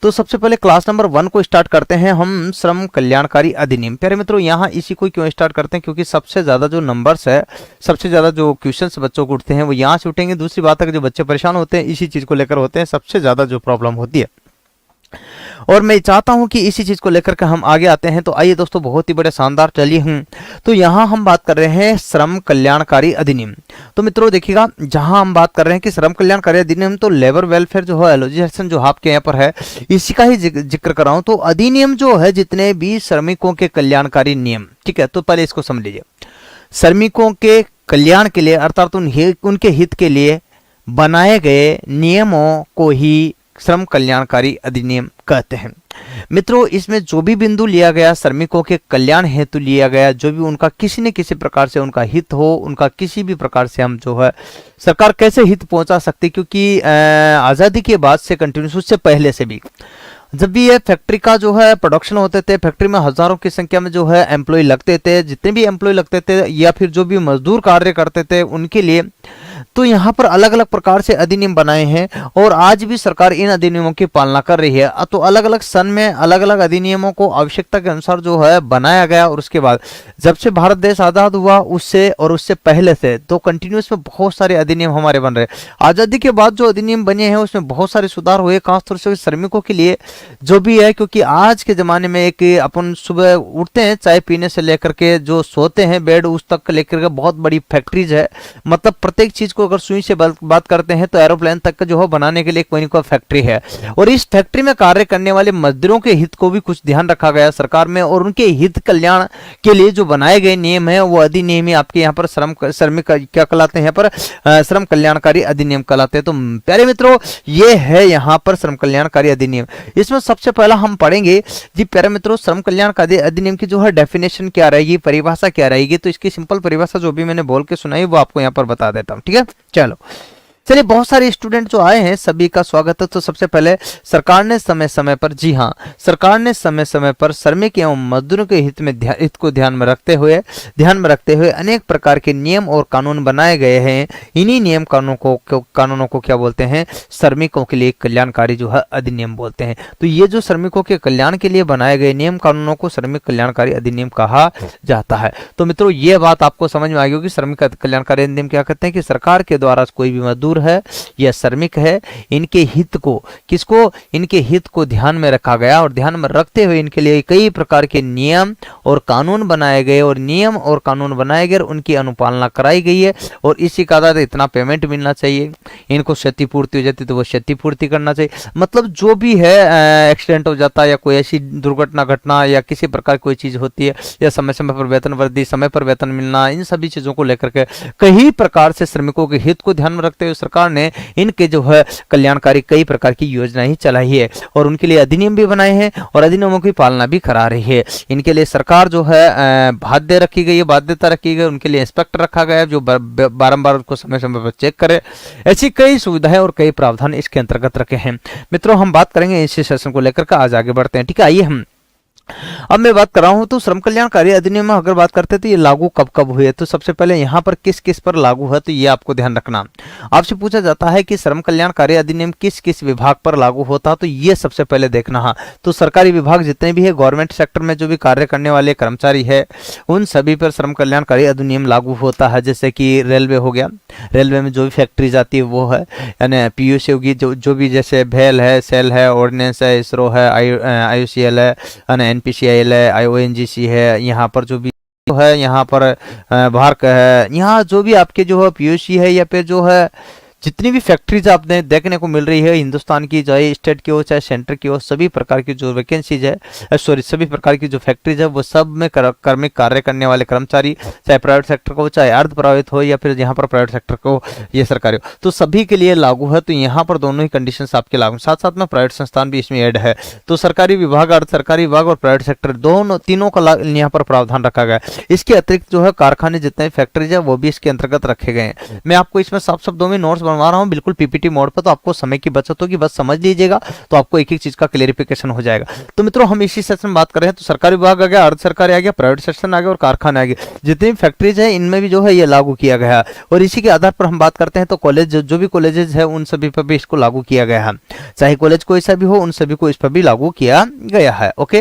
तो सबसे पहले क्लास नंबर 1 को स्टार्ट करते हैं हम, श्रम कल्याणकारी अधिनियम। प्यारे मित्रों, यहाँ इसी को क्यों स्टार्ट करते हैं, क्योंकि सबसे ज़्यादा जो नंबर्स है, सबसे ज़्यादा जो क्वेश्चंस बच्चों को उठते हैं वो यहाँ से उठेंगे। दूसरी बात है कि जो बच्चे परेशान होते हैं इसी चीज़ को लेकर होते हैं, सबसे ज़्यादा जो प्रॉब्लम होती है, और मैं चाहता हूं कि इसी चीज को लेकर के हम आगे आते हैं। तो आइए दोस्तों, बहुत ही बड़े शानदार, चलिए तो यहाँ हम बात कर रहे हैं श्रम कल्याणकारी अधिनियम। तो मित्रों देखिएगा, जहां हम बात कर रहे हैं कि श्रम कल्याणकारी अधिनियम, तो लेबर वेलफेयर जो है, एलोजिएशन जो आपके यहाँ पर है, इसी का ही जिक्र कर रहा हूं। तो अधिनियम जो है, जितने भी श्रमिकों के कल्याणकारी नियम, ठीक है, तो पहले इसको समझ लीजिए। श्रमिकों के कल्याण के लिए अर्थात उनके हित के लिए बनाए गए नियमों को ही श्रम कल्याणकारी अधिनियम कहते हैं। मित्रों, इसमें जो भी बिंदु लिया गया श्रमिकों के कल्याण हेतु लिया गया, जो भी उनका किसी न किसी प्रकार से उनका हित हो, उनका किसी भी प्रकार से हम जो है सरकार कैसे हित पहुंचा सकती, क्योंकि आज़ादी के बाद से कंटिन्यूस, उससे पहले से भी जब भी ये फैक्ट्री का जो है प्रोडक्शन होते थे, फैक्ट्री में हजारों की संख्या में जो है एम्प्लॉय लगते थे, जितने भी एम्प्लॉय लगते थे या फिर जो भी मजदूर कार्य करते थे उनके लिए, तो यहाँ पर अलग अलग प्रकार से अधिनियम बनाए हैं और आज भी सरकार इन अधिनियमों की पालना कर रही है। तो अलग अलग सन में अलग अलग अधिनियमों को आवश्यकता के अनुसार जो है बनाया गया, और उसके बाद जब से भारत देश आज़ाद हुआ उससे और उससे पहले से तो कंटिन्यूस में बहुत सारे अधिनियम हमारे बन रहे हैं। आज़ादी के बाद जो अधिनियम बने हैं उसमें बहुत सारे सुधार हुए, खासतौर से श्रमिकों के लिए जो भी है, क्योंकि आज के ज़माने में एक अपन सुबह उठते हैं, चाय पीने से लेकर के जो सोते हैं बेड उस तक लेकर के बहुत बड़ी फैक्ट्रीज है। मतलब प्रत्येक चीज़ को अगर सुई से बात करते हैं तो एरोप्लेन तक का जो है बनाने के लिए कोई ना कोई फैक्ट्री है, और इस फैक्ट्री में कार्य करने वाले मजदूरों के हित को भी कुछ ध्यान रखा गया सरकार में, और उनके हित कल्याण के लिए जो बनाए गए नियम है वो अधिनियम ही आपके यहाँ पर श्रमिक क्या कहलाते हैं, यहाँ पर श्रम कल्याणकारी अधिनियम कहलाते हैं। तो प्यारे मित्रों, ये है यहाँ पर श्रम कल्याणकारी अधिनियम। इसमें सबसे पहला हम पढ़ेंगे जी प्यारे मित्रों, श्रम कल्याणकारी अधिनियम की जो है डेफिनेशन क्या रहेगी, परिभाषा क्या रहेगी। तो इसकी सिंपल परिभाषा जो भी मैंने बोल के सुनाई वो आपको यहाँ पर बता देता हूँ, ठीक है। चलो चलिए, बहुत सारे स्टूडेंट जो आए हैं सभी का स्वागत है। तो सबसे पहले, सरकार ने समय समय पर, जी हाँ, सरकार ने समय समय पर श्रमिक एवं मजदूरों के हित को ध्यान में रखते हुए अनेक प्रकार के नियम और कानून बनाए गए हैं। इन्हीं नियम कानूनों को क्या बोलते हैं, श्रमिकों के लिए कल्याणकारी जो है अधिनियम बोलते हैं। तो ये जो श्रमिकों के कल्याण के लिए बनाए गए नियम कानूनों को श्रमिक कल्याणकारी अधिनियम कहा जाता है। तो मित्रों, ये बात आपको समझ में आ गई कि श्रमिक कल्याणकारी अधिनियम क्या कहते हैं, कि सरकार के द्वारा कोई भी मजदूर है या श्रमिक है, इनके हित को ध्यान में रखा गया, और ध्यान में रखते हुए इनके लिए कई प्रकार के नियम और कानून बनाए गए, और उनकी अनुपालना कराई गई है। और इसी का आधार इतना पेमेंट मिलना चाहिए, इनको क्षतिपूर्ति हो जाती तो वो क्षतिपूर्ति करना चाहिए। मतलब जो भी है, एक्सीडेंट हो जाता है या कोई ऐसी दुर्घटना घटना या किसी प्रकार कोई चीज होती है, या समय समय पर वेतन वृद्धि, समय पर वेतन मिलना, इन सभी चीजों को लेकर के कई प्रकार से श्रमिकों के हित को ध्यान में रखते हुए सरकार ने इनके जो है कल्याणकारी कई प्रकार की योजनाएं चलाई है, और उनके लिए अधिनियम भी बनाए हैं और अधिनियमों की पालना भी करा रही है। इनके लिए सरकार जो है बाध्यता रखी गई, उनके लिए इंस्पेक्टर रखा गया है जो बारंबार उनको समय समय पर चेक करे। ऐसी कई सुविधाएं और कई प्रावधान इसके अंतर्गत रखे हैं। मित्रों, हम बात करेंगे इसी सेशन को लेकर के, आज आगे बढ़ते हैं, ठीक है। आइए अब मैं बात कर रहा हूं, तो श्रम कल्याणकारी अधिनियम में अगर बात करते हैं तो ये लागू कब कब हुए। तो सबसे पहले यहाँ पर किस किस पर लागू है, तो ये आपको ध्यान रखना। आपसे पूछा जाता है कि श्रम कल्याणकारी अधिनियम किस किस विभाग पर लागू होता, तो ये सबसे पहले देखना है। तो सरकारी विभाग जितने भी है, गवर्नमेंट सेक्टर में जो भी कार्य करने वाले कर्मचारी है, उन सभी पर श्रम कल्याणकारी अधिनियम लागू होता है। जैसे कि रेलवे हो गया, रेलवे में जो भी फैक्ट्री जाती है वो है, यानी पीयूसी होगी, जो भी जैसे भेल है, सेल है, ऑर्डिनेंस है, इसरो है, IOCL है, NPCIL है, IONGC है, यहाँ पर जो भी है, यहाँ पर भारत है, यहाँ जो भी आपके जो है PUC है, या फिर जो है जितनी भी फैक्ट्रीज आपने देखने को मिल रही है हिंदुस्तान की, चाहे स्टेट की हो चाहे सेंटर की हो, सभी प्रकार की जो वैकेंसीज है, सभी प्रकार की जो फैक्ट्रीज है, वो सब में कर्मिक कार्य करने वाले कर्मचारी, चाहे प्राइवेट सेक्टर को, चाहे अर्ध प्राइवेट हो, या फिर यहाँ पर प्राइवेट सेक्टर को, ये सरकारी हो, तो सभी के लिए लागू है। तो यहाँ पर दोनों ही कंडीशंस आपके लागू, साथ साथ में प्राइवेट संस्थान भी इसमें ऐड है। तो सरकारी विभाग, अर्ध सरकारी विभाग और प्राइवेट सेक्टर तीनों का यहाँ पर प्रावधान रखा गया है। इसके अतिरिक्त जो है कारखाने जितने फैक्ट्रीज है वो भी इसके अंतर्गत रखे गए हैं। मैं आपको इसमें साफ शब्दों में नोट्स बनवा रहा हूँ बिल्कुल पीपीटी मोड पर, तो आपको समय की बचत होगी, बस समझ लीजिएगा तो आपको एक एक चीज का क्लेरिफिकेशन हो जाएगा। तो मित्रों हम इसी सेशन में बात कर रहे हैं, तो सरकारी विभाग आ गया, अर्ध सरकारी आ गया, प्राइवेट सेक्शन आ गया और कारखाना आ गया, जितनी फैक्ट्रीज है इनमें भी जो है ये लागू किया गया है। और इसी के आधार पर हम बात करते हैं तो कॉलेज जो भी कॉलेजेस है उन सभी पर भी इसको लागू किया गया है, चाहे कॉलेज कोई सा भी हो उन सभी को इस पर भी लागू किया गया है। ओके,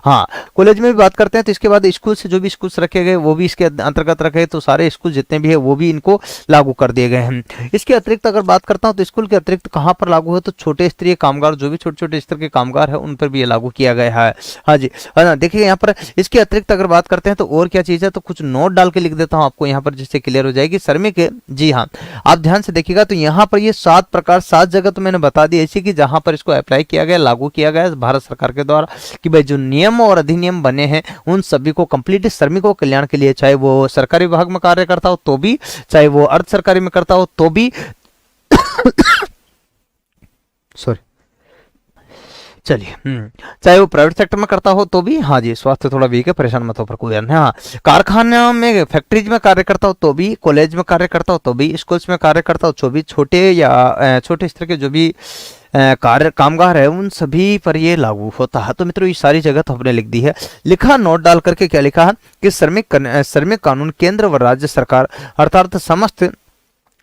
हाँ कॉलेज में भी बात करते हैं तो इसके बाद स्कूल से जो भी स्कूल्स रखे गए वो भी इसके अंतर्गत रखे, तो सारे स्कूल जितने भी है वो भी इनको लागू कर दिए गए हैं। इसके अतिरिक्त अगर बात करता हूं तो स्कूल के अतिरिक्त कहां पर लागू है, तो छोटे स्तरीय कामगार, जो भी छोटे छोटे स्तर के कामगार है उन पर भी ये लागू किया गया है। हाँ जी, देखिए यहाँ पर इसके अतिरिक्त अगर बात करते हैं तो और क्या चीज है, तो कुछ नोट डाल के लिख देता हूं आपको यहाँ पर जिससे क्लियर हो जाएगी। श्रमिक, जी हाँ आप ध्यान से देखिएगा तो यहाँ पर ये 7 प्रकार 7 जगह तो मैंने बता दी ऐसी कि जहां पर इसको अप्लाई किया गया, लागू किया गया भारत सरकार के द्वारा कि भाई जो नियम और अधिनियम बने हैं उन सभी को कंप्लीट श्रमिकों कल्याण के लिए, चाहे वो सरकारी विभाग में कार्य करता हो तो भी, चाहे वो अर्ध सरकारी में करता हो तो भी सॉरी चलिए, चाहे वो प्राइवेट सेक्टर में करता हो तो भी, हाँ जी स्वास्थ्य थोड़ा वीक है परेशान मत हो पर कोई नहीं, हाँ कारखाना में फैक्ट्रीज में कार्य करता हो तो भी, कॉलेज में कार्य करता हो तो भी, स्कूल्स में कार्य करता हो तो भी, छोटे या छोटे स्तर के जो भी कार्य कामगार है उन सभी पर ये लागू होता है। तो मित्रों ये सारी जगह तो हमने लिख दी है। लिखा नोट डाल करके क्या लिखा है कि श्रमिक कानून केंद्र व राज्य सरकार अर्थात समस्त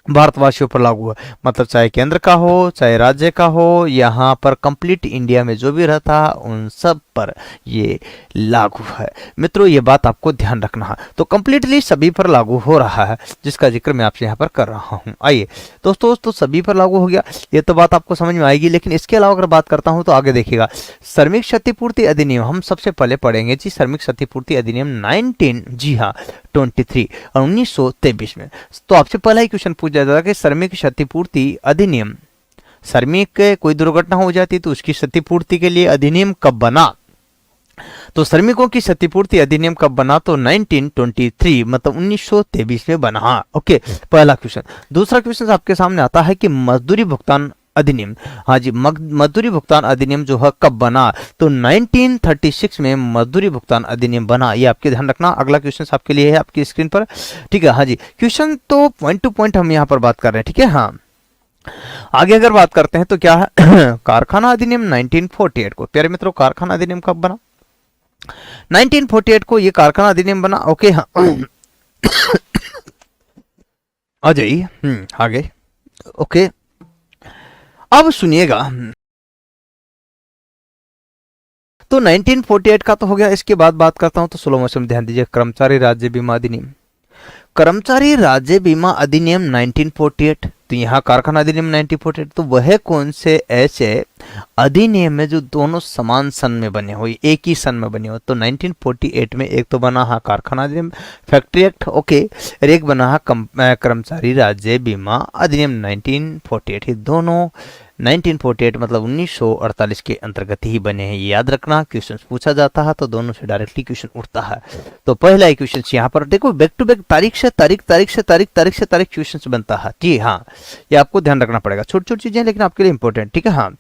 भारतवासियों पर लागू है, मतलब चाहे केंद्र का हो चाहे राज्य का हो, यहाँ पर कंप्लीट इंडिया में जो भी रहता है उन सब पर ये लागू है। मित्रों ये बात आपको ध्यान रखना है, तो कंप्लीटली सभी पर लागू हो रहा है जिसका जिक्र मैं आपसे यहाँ पर कर रहा हूँ। आइए दोस्तों, तो सभी पर लागू हो गया, ये तो बात आपको समझ में आएगी। लेकिन इसके अलावा अगर बात करता हूँ तो आगे देखिएगा, श्रमिक क्षतिपूर्ति अधिनियम हम सबसे पहले पढ़ेंगे जी। श्रमिक क्षतिपूर्ति अधिनियम 1923 और 1923 में, तो आपसे पहला ही क्वेश्चन पूछा जाता है कि श्रमिक क्षतिपूर्ति अधिनियम, श्रमिक कोई दुर्घटना हो जाती तो उसकी क्षतिपूर्ति के लिए अधिनियम कब बना, तो श्रमिकों की क्षतिपूर्ति अधिनियम कब बना, तो 1923 मतलब 1923 में बना। ओके, पहला क्वेश्चन। दूसरा क्वेश्चन आपके सामने आता है कि मजदूरी भुगतान अधिनियम, हाँ जी मजदूरी भुगतान अधिनियम जो है कब बना, तो 1936 में मजदूरी भुगतान अधिनियम बना। ये आपके ध्यान रखना। अगला क्वेश्चन आपके लिए है आपकी स्क्रीन पर, ठीक है। हाँ जी, क्वेश्चन तो पॉइंट टू पॉइंट हम यहाँ पर बात कर रहे हैं, ठीक है। हाँ आगे अगर बात करते हैं तो क्या है कारखाना अधिनियम 1948 को, प्यारे मित्रों कारखाना अधिनियम कब बना, 1948 को ये कारखाना अधिनियम बना। ओके, हाँ आ जाइए आगे। ओके, अब सुनिएगा, तो 1948 का तो हो गया। इसके बाद बात करता हूं तो स्लो मोशन में ध्यान दीजिए, कर्मचारी राज्य बीमा अधिनियम, कर्मचारी राज्य बीमा अधिनियम 1948, तो यहाँ कारखाना अधिनियम 1948, तो वह कौन से ऐसे अधिनियम है जो दोनों समान सन में बने हो, एक ही सन में बने हो, तो 1948 में एक तो बना है कारखाना अधिनियम फैक्ट्री एक्ट, ओके, और एक बना है कर्मचारी राज्य बीमा अधिनियम 1948। ये दोनों 1948 मतलब 1948 के अंतर्गत ही बने हैं, ये याद रखना। क्वेश्चन पूछा जाता है तो दोनों से डायरेक्टली क्वेश्चन उठता है। तो पहला ही क्वेश्चन यहाँ पर देखो, बैक टू बैक तारीख से तारीख, तारीख से तारीख, तारीख से तारीख क्वेश्चन बनता है। जी हाँ, ये आपको ध्यान रखना पड़ेगा, छोटी छोटी चीजें लेकिन आपके लिए इंपॉर्टेंट, ठीक है। हाँ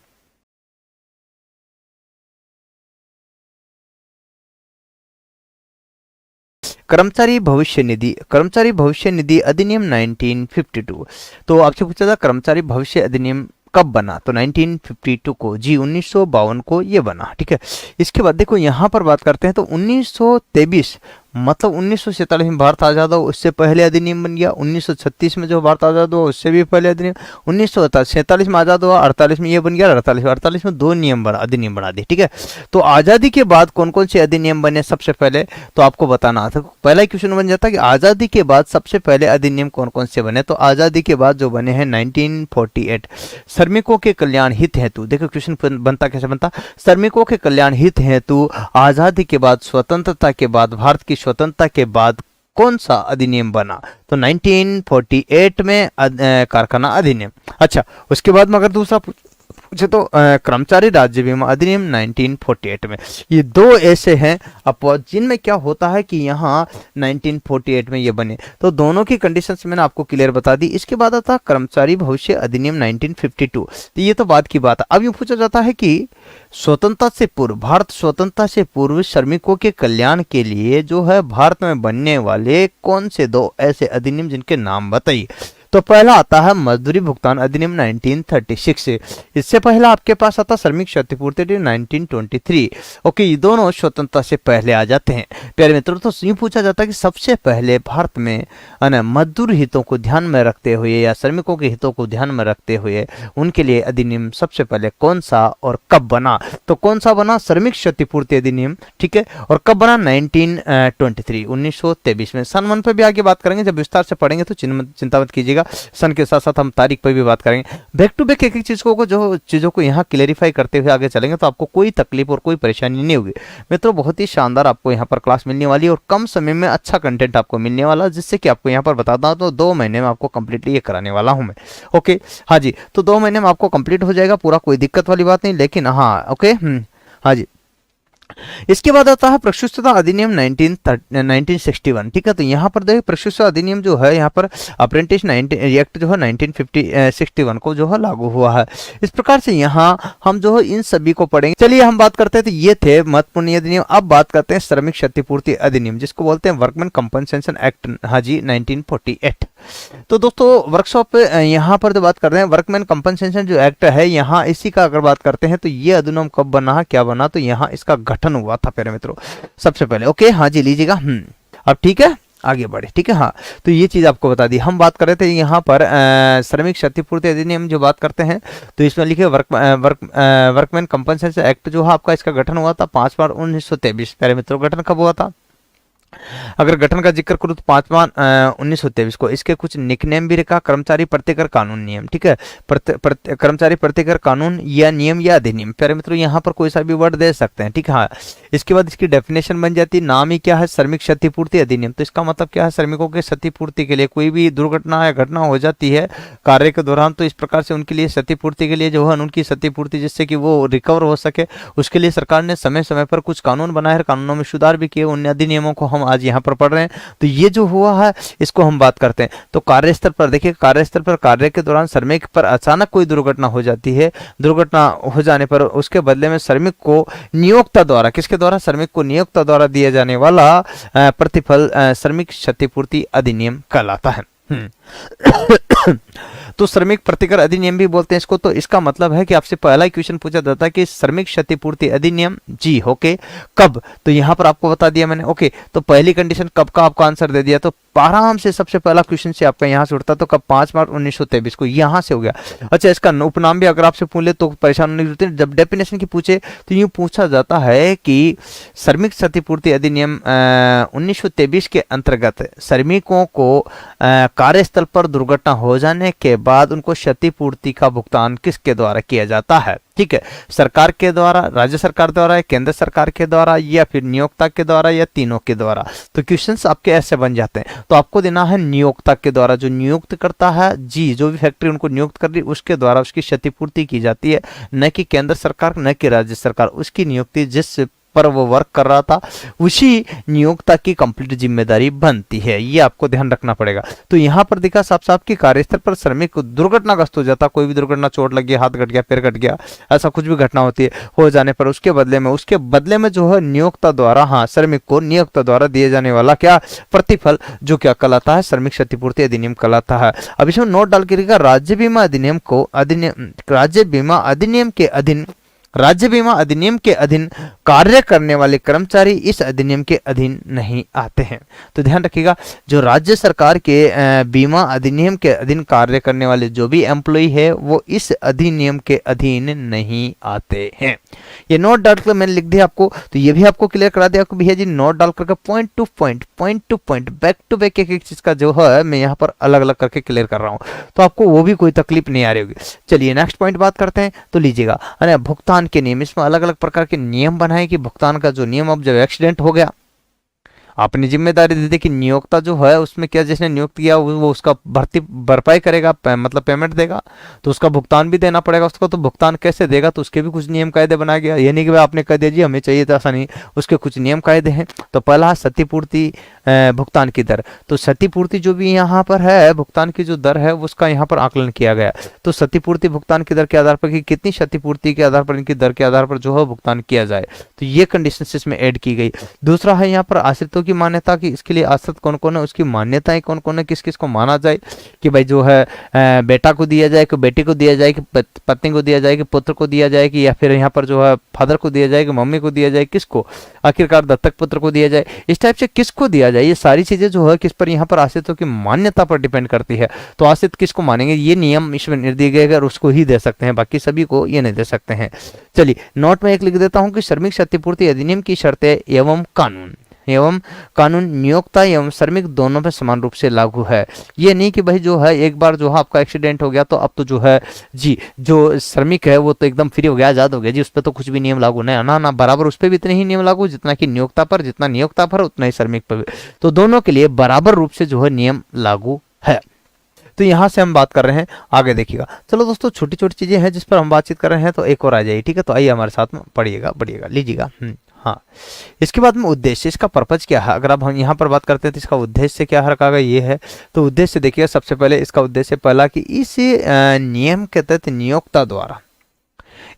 कर्मचारी भविष्य निधि, कर्मचारी भविष्य निधि अधिनियम 1952, तो आपसे पूछा था कर्मचारी भविष्य अधिनियम कब बना, तो 1952 को, जी 1952 को ये बना, ठीक है। इसके बाद देखो यहाँ पर बात करते हैं तो 1923 मतलब 1947 में भारत आजाद हुआ उससे पहले अधिनियम बन गया, 1936 में जो भारत आजाद हुआ उससे भी पहले अधिनियम, 1947 में आजाद हुआ, 48 में ये बन गया, 48 में दो नियम बना, अधिनियम बना दिए, ठीक है। तो आजादी के बाद कौन कौन से अधिनियम बने सबसे पहले, तो आपको बताना था। पहला क्वेश्चन बन जाता है कि आजादी के बाद सबसे पहले अधिनियम कौन कौन से बने, तो आजादी के बाद जो बने हैं 1948 श्रमिकों के कल्याण हित हेतु, देखो क्वेश्चन बनता कैसे बनता, श्रमिकों के कल्याण हित हेतु आजादी के बाद, स्वतंत्रता के बाद, भारत की स्वतंत्रता के बाद कौन सा अधिनियम बना, तो 1948 में कारखाना अधिनियम। अच्छा, उसके बाद में अगर दूसरा पूछे तो कर्मचारी राज्य बीमा अधिनियम 1948 में, ये दो ऐसे हैं अपवाद जिनमें क्या होता है कि यहाँ 1948 में ये बने, तो दोनों की कंडीशंस मैंने आपको क्लियर बता दी। इसके बाद आता कर्मचारी भविष्य अधिनियम 1952, तो ये तो बाद की बात है। अब ये पूछा जाता है कि स्वतंत्रता से पूर्व, भारत स्वतंत्रता से पूर्व श्रमिकों के कल्याण के लिए जो है भारत में बनने वाले कौन से दो ऐसे अधिनियम जिनके नाम बताइए, तो पहला आता है मजदूरी भुगतान अधिनियम 1936। इससे पहला आपके पास आता श्रमिक क्षतिपूर्ति अधिनियम 1923। ओके, ये दोनों स्वतंत्रता से पहले आ जाते हैं। प्यारे मित्रों, तो यूं पूछा जाता है कि सबसे पहले भारत में मजदूर हितों को ध्यान में रखते हुए या श्रमिकों के हितों को ध्यान में रखते हुए उनके लिए अधिनियम सबसे पहले कौन सा और कब बना? तो कौन सा बना? श्रमिक क्षतिपूर्ति अधिनियम, ठीक है। और कब बना? 1923, 1923 में। सन 1 पे भी आगे बात करेंगे, जब विस्तार से पढ़ेंगे तो चिंता मत कीजिएगा, सन के साथ साथ हम तारीख पर भी बात करेंगे। बैक टू बैक एक एक चीजों को यहाँ क्लेरिफाई करते हुए आगे चलेंगे तो आपको कोई तकलीफ और कोई परेशानी नहीं होगी। मित्रों, बहुत ही शानदार आपको यहाँ पर क्लास मिलने वाली है और कम समय में अच्छा कंटेंट आपको मिलने वाला, जिससे कि आपको यहाँ पर बताता हूँ तो 2 महीने में आपको कंप्लीटली ये कराने वाला हूँ मैं। ओके, हाँ जी, तो 2 महीने में आपको कंप्लीट हो जाएगा पूरा, कोई दिक्कत वाली बात नहीं। लेकिन हाँ, ओके, हाँ जी। इसके बाद आता है प्रशिक्षुता अधिनियम 1961, ठीक है। तो यहाँ पर देखिए प्रशिक्षुता अधिनियम जो है, यहाँ पर अप्रेंटिस एक्ट जो है 1961 को जो है लागू हुआ है। इस प्रकार से यहाँ हम जो है इन सभी को पढ़ेंगे। चलिए हम बात करते हैं, तो ये थे महत्वपूर्ण अधिनियम। अब बात करते हैं श्रमिक क्षतिपूर्ति अधिनियम, जिसको बोलते हैं वर्कमैन कंपनसेशन एक्ट, हाँ जी, 1948। तो दोस्तों वर्कशॉप यहाँ पर जो बात कर रहे हैं वर्कमैन कंपनसेशन जो एक्ट है, यहाँ इसी का अगर बात करते हैं तो ये अधिनियम कब बना, क्या बना? तो यहाँ इसका गठन हुआ था प्यारे मित्रों सबसे पहले। ओके, हाँ जी, लीजिएगा। अब ठीक है, आगे बढ़े, ठीक है। हाँ, तो ये चीज आपको बता दी। हम बात कर रहे थे यहाँ पर श्रमिक क्षतिपूर्ति अधिनियम जो बात करते हैं, तो इसमें लिखे वर्कमैन कंपनसेशन एक्ट जो है आपका, इसका गठन हुआ था 5 मार्च 1923। प्यारे मित्रों, गठन कब हुआ था? अगर गठन का जिक्र करूँ तो 5 मार्च 1923 को। इसके कुछ निकनेम भी रखा, कर्मचारी प्रतिकर कानून नियम, ठीक है। कर्मचारी प्रतिकर कानून या नियम या अधिनियम, प्यारे मित्रों यहाँ पर कोई सा भी वर्ड दे सकते हैं, ठीक है। हाँ, इसके बाद इसकी डेफिनेशन बन जाती है, नाम ही क्या है? श्रमिक क्षतिपूर्ति अधिनियम। तो इसका मतलब क्या है? श्रमिकों के क्षतिपूर्ति के लिए कोई भी दुर्घटना या घटना हो जाती है कार्य के दौरान, तो इस प्रकार से उनके लिए क्षतिपूर्ति के लिए जो है उनकी क्षतिपूर्ति जिससे कि वो रिकवर हो सके, उसके लिए सरकार ने समय समय पर कुछ कानून बनाए हैं, कानूनों में सुधार भी किए। उन अधिनियमों को हम आज यहाँ पर पढ़ रहे हैं। तो ये जो हुआ है इसको हम बात करते हैं। तो कार्यस्थल पर देखिए, कार्यस्थल पर कार्य के दौरान श्रमिक पर अचानक कोई दुर्घटना हो जाती है, दुर्घटना हो जाने पर उसके बदले में श्रमिक को नियोक्ता द्वारा, किसके द्वारा? श्रमिक को नियोक्ता द्वारा दिया जाने वाला प्रतिफल श्रमिक क्षतिपूर्ति अधिनियम कहलाता है। तो श्रमिक प्रतिकर अधिनियम भी बोलते हैं इसको। तो इसका मतलब है कि आपसे पहला क्वेश्चन पूछा जाता है कि श्रमिक क्षतिपूर्ति अधिनियम जी ओके कब? तो यहाँ पर आपको बता दिया मैंने। ओके, तो पहली कंडीशन कब का आपका आंसर दे दिया, तो आराम से सबसे पहला क्वेश्चन से आपका यहाँ से उठता तो कब? 5 मार्च 1923 को, यहाँ से हो गया। अच्छा, इसका उपनाम भी अगर आपसे पूछ ले तो परेशान नहीं होते। जब डेफिनेशन की पूछे तो यूं पूछा जाता है कि श्रमिक क्षतिपूर्ति अधिनियम 1923 के अंतर्गत श्रमिकों को कार्यस्थल पर दुर्घटना हो जाने के बाद उनको क्षतिपूर्ति का भुगतान किसके द्वारा किया जाता है? ठीक है, सरकार के द्वारा, राज्य सरकार द्वारा, केंद्र सरकार के द्वारा, या फिर नियोक्ता के द्वारा, या तीनों के द्वारा। तो क्वेश्चंस आपके ऐसे बन जाते हैं। तो आपको देना है नियोक्ता के द्वारा, जो नियुक्त करता है जी, जो भी फैक्ट्री उनको नियुक्त कर रही उसके द्वारा उसकी क्षतिपूर्ति की जाती है, न कि केंद्र सरकार न कि राज्य सरकार। उसकी नियुक्ति जिस पर वो वर्क कर रहा था उसी नियोक्ता की कंप्लीट जिम्मेदारी बनती है, ये आपको ध्यान रखना पड़ेगा। तो यहाँ पर दिखा साफ साफ कि कार्यस्थल पर श्रमिक दुर्घटनाग्रस्त हो जाता, कोई भी दुर्घटना, चोट लग गया, हाथ कट गया, पैर कट गया, ऐसा कुछ भी घटना होती है, हो जाने पर उसके बदले में जो है नियोक्ता द्वारा, हाँ, श्रमिक को नियोक्ता द्वारा दिए जाने वाला क्या प्रतिफल, जो क्या कहलाता है? श्रमिक क्षतिपूर्ति अधिनियम कहलाता है। अब इसमें नोट डाल के राज्य बीमा अधिनियम के अधीन कार्य करने वाले कर्मचारी इस अधिनियम के अधीन नहीं आते हैं। तो ध्यान रखिएगा, जो राज्य सरकार के बीमा अधिनियम के अधीन कार्य करने वाले जो भी एम्प्लॉय है वो इस अधिनियम के अधीन नहीं आते हैं। ये नोट डाल कर मैंने लिख दिया आपको, तो ये भी आपको क्लियर करा दिया आपको भैया जी, नोट डाल करके point to point back to back एक चीज का जो है मैं यहाँ पर अलग अलग करके क्लियर कर रहा हूँ, तो आपको वो भी कोई तकलीफ नहीं आ रही होगी। चलिए नेक्स्ट पॉइंट बात करते हैं। तो लीजिएगा, भुगतान के नियम, इसमें अलग अलग प्रकार के नियम बनाए कि भुगतान का जो नियम, अब जब एक्सीडेंट हो गया आपने जिम्मेदारी दे दी कि नियोक्ता जो है उसमें क्या, जिसने नियुक्त किया वो उसका भरपाई करेगा, मतलब पेमेंट देगा, तो उसका भुगतान भी देना पड़ेगा उसको। तो भुगतान कैसे देगा, तो उसके भी कुछ नियम कायदे बनाया गया। ये नहीं कि आपने कह दिया जी हमें चाहिए था, ऐसा नहीं, उसके कुछ नियम कायदे हैं। तो पहला क्षतिपूर्ति भुगतान की दर। तो क्षतिपूर्ति जो भी यहाँ पर है, भुगतान की जो दर है उसका यहाँ पर आकलन किया गया। तो क्षतिपूर्ति भुगतान की दर के आधार पर कि कितनी क्षतिपूर्ति के आधार पर, इनकी दर के आधार पर जो है भुगतान किया जाए। तो ये कंडीशन इसमें ऐड की गई। दूसरा है यहाँ पर आश्रितों की मान्यता की, इसके लिए आश्रित कौन कौन है, उसकी मान्यताएं कौन कौन है, किस किस को माना जाए कि भाई जो है बेटा को दिया जाए कि बेटी को दिया जाए कि पत्नी को दिया जाए कि पुत्र को दिया जाए कि या फिर यहाँ पर जो है फादर को दिया जाए कि मम्मी को दिया जाए, किसको आखिरकार दत्तक पुत्र को दिया जाए, इस टाइप से किसको दिया जाए, ये सारी चीजें जो है किस पर यहाँ पर आश्रितों की मान्यता पर डिपेंड करती है। तो आश्रित किसको मानेंगे, ये नियम इसमें निर्दिष्ट दिए गए अगर उसको ही दे सकते हैं, बाकी सभी को ये नहीं दे सकते हैं। चलिए नोट में एक लिख देता हूं कि श्रमिक क्षतिपूर्ति अधिनियम की शर्तें एवं कानून नियोक्ता एवं श्रमिक दोनों पे समान रूप से लागू है। ये नहीं कि भाई जो है एक बार जो है आपका एक्सीडेंट हो गया तो अब तो जो है जी जो श्रमिक है वो तो एकदम फ्री हो गया, आजाद हो गया जी, उस पर तो कुछ भी नियम लागू नहीं, ना बराबर उस पर भी इतने ही नियम लागू जितना कि नियोक्ता पर, जितना नियोक्ता पर उतना ही श्रमिक पर भी। तो दोनों के लिए बराबर रूप से जो है नियम लागू है। तो यहाँ से हम बात कर रहे हैं, आगे देखिएगा। चलो दोस्तों छोटी छोटी चीजें हैं जिस पर हम बातचीत कर रहे हैं, तो एक और आ जाइए, ठीक है। तो आइए हमारे साथ में पढ़िएगा, बढ़िएगा, लीजिएगा। हाँ, इसके बाद में उद्देश्य, इसका पर्पज क्या है, अगर अब हम यहाँ पर बात करते हैं तो इसका उद्देश्य क्या रखा गया, ये है। तो उद्देश्य देखिए, सबसे पहले इसका उद्देश्य पहला कि इस नियम के तहत नियोक्ता द्वारा,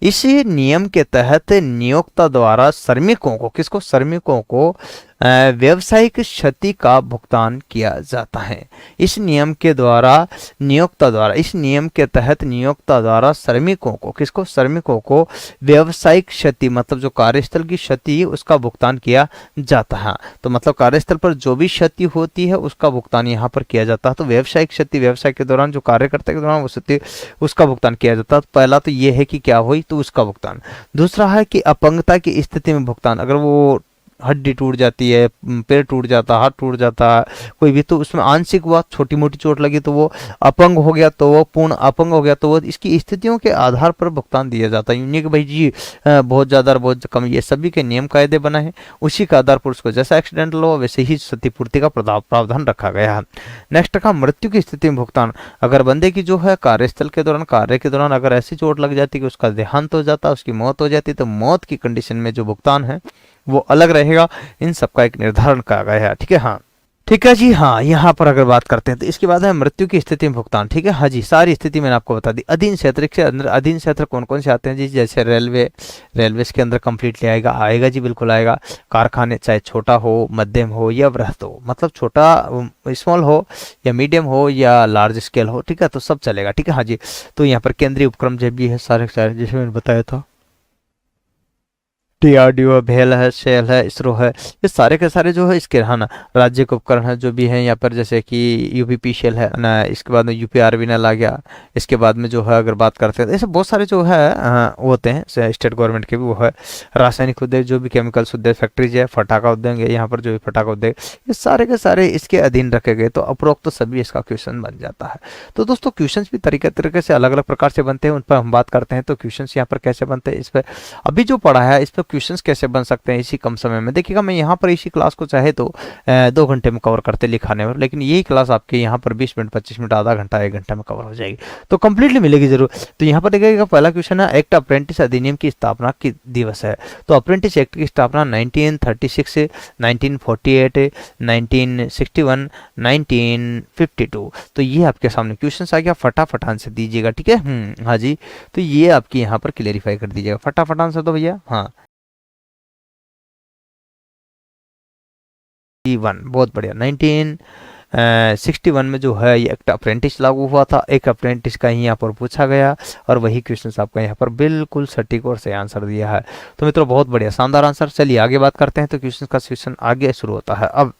इस नियम के तहत नियोक्ता द्वारा श्रमिकों को, किसको, श्रमिकों को व्यावसायिक क्षति का भुगतान किया जाता है। इस नियम के द्वारा नियोक्ता द्वारा, इस नियम के तहत नियोक्ता द्वारा श्रमिकों को, किसको, श्रमिकों को व्यावसायिक क्षति मतलब जो कार्यस्थल की क्षति उसका भुगतान किया जाता है। तो मतलब कार्यस्थल पर जो भी क्षति होती है उसका भुगतान यहाँ पर किया जाता है। तो व्यावसायिक क्षति, व्यवसाय के दौरान जो कार्य करते के दौरान वो क्षति उसका भुगतान किया जाता है। तो पहला तो ये है कि क्या हुई तो उसका भुगतान। दूसरा है कि अपंगता की स्थिति में भुगतान, अगर वो हड्डी टूट जाती है, पैर टूट जाता, हाथ टूट जाता है, कोई भी, तो उसमें आंशिक हुआ, छोटी मोटी चोट लगी तो वो अपंग हो गया, तो वो पूर्ण अपंग हो गया, तो वो इसकी स्थितियों के आधार पर भुगतान दिया जाता है। यूनिक भाई जी बहुत ज़्यादा बहुत कम, ये सभी के नियम कायदे बना है, उसी के आधार पर उसको जैसा एक्सीडेंटल हो वैसे ही क्षतिपूर्ति का प्रावधान रखा गया है। नेक्स्ट का मृत्यु की स्थिति में भुगतान, अगर बंदे की जो है कार्यस्थल के दौरान, कार्य के दौरान अगर ऐसी चोट लग जाती कि उसका देहांत हो जाता, उसकी मौत हो जाती, तो मौत की कंडीशन में जो भुगतान है वो अलग रहेगा। इन सबका एक निर्धारण करा गया है, ठीक है। हाँ ठीक है जी। हाँ, यहाँ पर अगर बात करते हैं तो इसके बाद है मृत्यु की स्थिति में भुगतान, ठीक है। हाँ जी, सारी स्थिति मैंने आपको बता दी। अधीन क्षेत्र के अंदर, अधीन क्षेत्र कौन कौन से आते हैं जी, जैसे रेलवे, रेलवे के अंदर कंप्लीटली आएगा जी, बिल्कुल आएगा। कारखाने, चाहे छोटा हो, मध्यम हो या बृहत हो, मतलब छोटा स्मॉल हो या मीडियम हो या लार्ज स्केल हो, ठीक है, तो सब चलेगा, ठीक है। हाँ जी, तो यहाँ पर केंद्रीय उपक्रम जो भी है सारे सारे, जैसे मैंने बताया था, DRDO, भेल है, सेल है, इसरो है, ये सारे के सारे जो है इसके ना राज्य के उपकरण है जो भी है यहाँ पर, जैसे कि UPP शेल है ना, इसके बाद में UPRVNL आ गया। इसके बाद में जो है अगर बात करते हैं तो ऐसे बहुत सारे जो है वो होते हैं स्टेट गवर्नमेंट के भी, वो है रासायनिक उद्योग, जो भी केमिकल्स उद्योग, फैक्ट्रीज है, फटाखा उद्योग है, यहाँ पर जो भी फटाखा उद्योग, ये सारे के सारे इसके अधीन रखे गए। तो उपरोक्त तो सभी इसका क्वेश्चन बन जाता है। तो दोस्तों क्वेश्चन भी तरीके से अलग अलग प्रकार से बनते हैं, उन पर हम बात करते हैं। तो क्वेश्चन यहाँ पर कैसे बनते हैं, इस पर अभी जो पढ़ा है इस पर क्वेश्चंस कैसे बन सकते हैं इसी कम समय में। देखिएगा, मैं यहाँ पर इसी क्लास को चाहे तो 2 घंटे में कवर करते लिखाने में, लेकिन यही क्लास आपके यहाँ पर 20 मिनट, 25 मिनट, आधा घंटा, 1 घंटा में कवर हो जाएगी, तो कंप्लीटली मिलेगी जरूर। तो यहाँ पर देखिएगा, पहला क्वेश्चन है एक्ट अप्रेंटिस अधिनियम की स्थापना की दिवस है। तो अप्रेंटिस एक्ट की स्थापना 1936, 1948, 1961, 1952। तो ये आपके सामने क्वेश्चन आ गया, फटाफट आंसर दीजिएगा, ठीक है। हाँ जी, तो ये आपकी यहाँ पर क्लेरिफाई कर दीजिएगा, फटाफट आंसर दो भैया। हाँ, 1961, बहुत बढ़िया। 1961 में जो है ये एक्ट अप्रेंटिस लागू हुआ था। एक अप्रेंटिस का ही यहाँ पर पूछा गया और वही क्वेश्चन आपका यहाँ पर बिल्कुल सटीक और सही आंसर दिया है। तो मित्रों बहुत बढ़िया, शानदार आंसर। चलिए आगे बात करते हैं। तो क्वेश्चन का सेक्शन आगे शुरू होता है। अब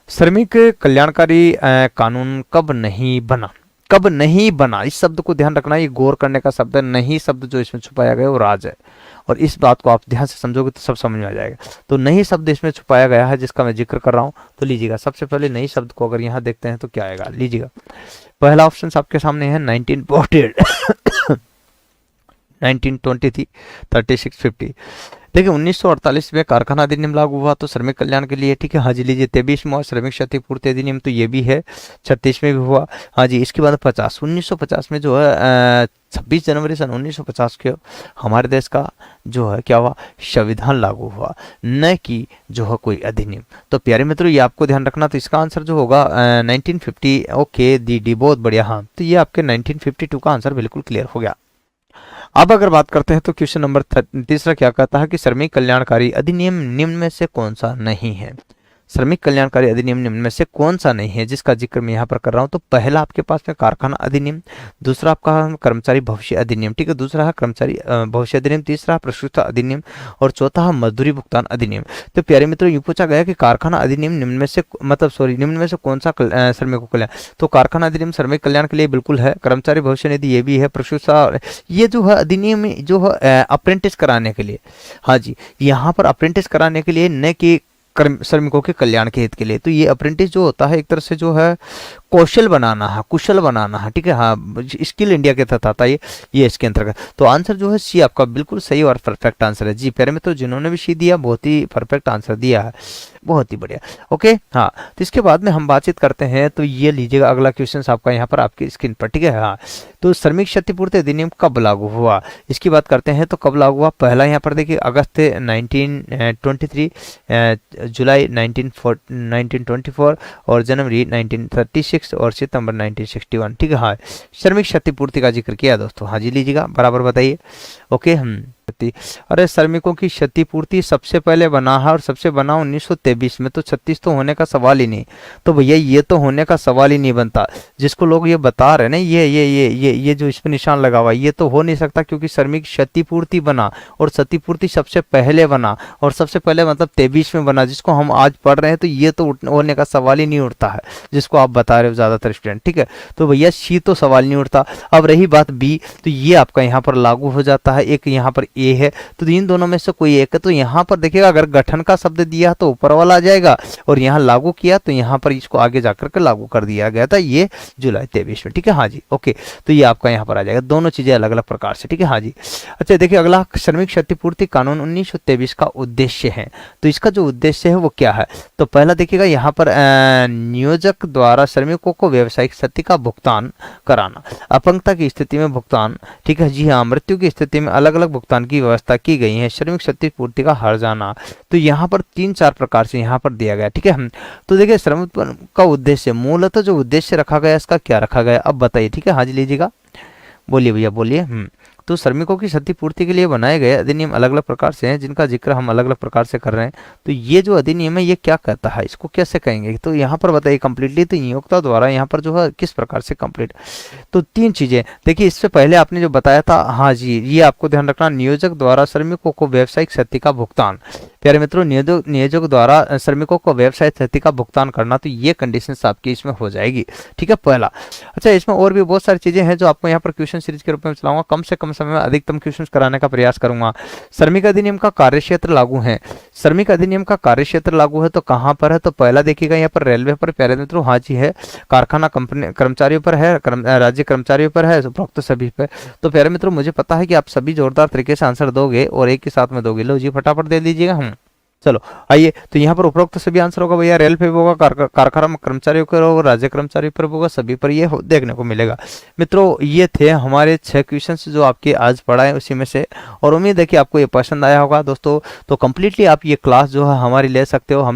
श्रमिक कल्याणकारी कानून कब नहीं बना, कब नहीं बना, इस शब्द को ध्यान रखना, ये गौर करने का शब्द है। नहीं शब्द जो इसमें छुपाया गया वो राज है, और इस बात को आप ध्यान से समझोगे तो सब समझ में आ जाएगा। तो नई शब्द इसमें छुपाया गया है जिसका मैं जिक्र कर रहा हूँ। तो लीजिएगा, सबसे पहले नई शब्द को अगर यहाँ देखते हैं तो क्या आएगा, लीजिएगा। पहला ऑप्शन आपके सामने है 1948 1923, 36, 50। देखिए 1948 में कारखाना अधिनियम लागू हुआ तो श्रमिक कल्याण के लिए, ठीक है। हाँ जी, लीजिए 23वां श्रमिक क्षतिपूर्ति अधिनियम, तो ये भी है। 36 में भी हुआ। हाँ जी, इसके बाद 1950 में जो है 26 जनवरी सन 1950 के हमारे देश का जो है क्या हुआ, संविधान लागू हुआ, न कि जो है कोई अधिनियम। तो प्यारे मित्रों ये आपको ध्यान रखना। तो इसका आंसर जो होगा 1950। ओके दी बहुत बढ़िया। हाँ, तो ये आपके 1952 का आंसर बिल्कुल क्लियर हो गया। अब अगर बात करते हैं तो क्वेश्चन नंबर तीसरा क्या कहता है कि श्रमिक कल्याणकारी अधिनियम निम्न में से कौन सा नहीं है। श्रमिक कल्याणकारी अधिनियम निम्न में से कौन सा नहीं है जिसका जिक्र मैं यहाँ पर कर रहा हूँ। तो पहला आपके पास में कारखाना अधिनियम, दूसरा आपका कर्मचारी भविष्य अधिनियम, ठीक है, दूसरा है कर्मचारी भविष्य अधिनियम, तीसरा प्रशिक्षुता अधिनियम और चौथा है मजदूरी भुगतान अधिनियम। तो प्यारे मित्रों, यूँ पूछा गया कि कारखाना अधिनियम निम्न में से निम्न में से कौन सा श्रमिक को कल्याण। तो कारखाना अधिनियम श्रमिक कल्याण के लिए बिल्कुल है, कर्मचारी भविष्य निधि ये भी है, प्रशिक्षुता ये जो है अधिनियम जो है अप्रेंटिस कराने के लिए, हाँ जी, यहाँ पर अप्रेंटिस कराने के लिए न कि श्रमिकों के कल्याण के हित के लिए। तो ये अप्रेंटिस जो होता है एक तरह से जो है कौशल बनाना है, कुशल बनाना है, ठीक है, हाँ, स्किल इंडिया के तहत आता है ये इसके अंतर्गत। तो आंसर जो है सी आपका बिल्कुल सही और परफेक्ट आंसर है। जी प्यारे में तो जिन्होंने भी सी दिया बहुत ही परफेक्ट आंसर दिया है, बहुत ही बढ़िया। ओके, हाँ, तो इसके बाद में हम बातचीत करते हैं। तो ये लीजिएगा अगला क्वेश्चन आपका यहाँ पर आपकी स्क्रीन पर, ठीक है। हाँ, तो श्रमिक क्षतिपूर्ति अधिनियम कब लागू हुआ, इसकी बात करते हैं। तो कब लागू हुआ, पहला यहाँ पर देखिए अगस्त 1923, जुलाई 1924 और जनवरी 1936 और सितंबर 1961, ठीक है। हाँ, श्रमिक क्षतिपूर्ति का जिक्र किया दोस्तों। हाँ जी, लीजिएगा बराबर बताइए। ओके, अरे श्रमिकों की क्षतिपूर्ति सबसे पहले बना है और सबसे बना 1923 में, तो 36 तो होने का सवाल ही नहीं। तो भैया ये तो होने का सवाल ही नहीं बनता, जिसको लोग ये बता रहे हैं ना, ये जो इस पर निशान लगा हुआ ये तो हो नहीं सकता, क्योंकि श्रमिक क्षतिपूर्ति बना और क्षतिपूर्ति सबसे पहले बना और सबसे पहले मतलब 23 में बना, जिसको हम आज पढ़ रहे हैं। तो ये तो होने का सवाल ही नहीं उठता है, जिसको आप बता रहे हो ज्यादातर स्टूडेंट, ठीक है। तो भैया सी तो सवाल नहीं उठता। अब रही बात बी, तो ये आपका यहाँ पर लागू हो जाता है, एक यहाँ पर ए है, तो इन दोनों में से कोई एक है। तो यहाँ पर देखिएगा अगर गठन का शब्द दिया तो ऊपर वाला आ जाएगा और यहाँ लागू किया तो यहाँ पर इसको आगे जाकर के लागू कर दिया गया था, ये जुलाई 23 में, ठीक है। हाँ जी, ओके, तो ये आपका यहाँ पर आ जाएगा, दोनों चीजें अलग अलग प्रकार से, ठीक है। हाँ जी, अच्छा देखिए अगला श्रमिक क्षतिपूर्ति कानून 1923 का उद्देश्य है। तो इसका जो उद्देश्य है वो क्या है, तो पहला देखिएगा यहाँ पर नियोजक द्वारा श्रमिकों को व्यावसायिक क्षति का भुगतान कराना, अपंगता की स्थिति में भुगतान, ठीक है जी हाँ, मृत्यु की स्थिति में अलग अलग भुगतान की व्यवस्था की गई है, श्रमिक क्षतिपूर्ति का हर्जाना। तो यहाँ पर 3-4 प्रकार से यहाँ पर दिया गया, ठीक है। तो देखिए श्रमिक का उद्देश्य, मूलतः जो उद्देश्य रखा गया इसका क्या रखा गया, अब बताइए, ठीक है। हाँ जी, लीजिएगा, बोलिए भैया बोलिए। तो श्रमिकों की क्षतिपूर्ति के लिए बनाए गए अधिनियम अलग अलग प्रकार से हैं, जिनका जिक्र हम अलग अलग प्रकार से कर रहे हैं। तो ये जो अधिनियम है ये क्या कहता है, इसको कैसे कहेंगे, तो यहाँ पर बताइए कंप्लीटली। तो नियोक्ता द्वारा यहाँ पर जो है किस प्रकार से कंप्लीट, तो 3 चीजें देखिए। इससे पहले आपने जो बताया था, हाँ जी, ये आपको ध्यान रखना, नियोजक द्वारा श्रमिकों को व्यावसायिक क्षति का भुगतान। प्यारे मित्रों, नियोजक द्वारा श्रमिकों को व्यावसायिक क्षति का भुगतान करना, तो ये कंडीशन आपकी इसमें हो जाएगी, ठीक है, पहला। अच्छा, इसमें और भी बहुत सारी चीजें हैं जो आपको यहाँ पर क्वेश्चन सीरीज के रूप में चलाऊंगा, कम से कम समय में अधिकतम क्वेश्चन कराने का प्रयास करूंगा। श्रमिक अधिनियम का कार्यक्षेत्र लागू है, श्रमिक अधिनियम का कार्यक्षेत्र लागू है तो कहां पर है, तो पहला देखिएगा यहाँ पर रेलवे पर, प्यारे मित्रों, हाँ जी है, कारखाना कंपनी कर्मचारियों पर है, राज्य कर्मचारियों पर है, उपरोक्त सभी पर। तो प्यारे मित्रों, मुझे पता है कि आप सभी जोरदार तरीके से आंसर दोगे और एक के साथ में दोगे, लो जी फटाफट दे दीजिएगा। हम चलो आइए, तो यहाँ पर उपरोक्त सभी आंसर होगा भैया, रेल पे भी होगा, कारखाना कर्मचारियों पर होगा, राज्य कर्मचारियों पर होगा, सभी पर ये देखने को मिलेगा। मित्रों, ये थे हमारे 6 क्वेश्चंस जो आपके आज पढ़ाए उसी में से, और उम्मीद है कि आपको ये पसंद आया होगा दोस्तों। तो कम्प्लीटली आप ये क्लास जो है हमारी ले सकते हो। हम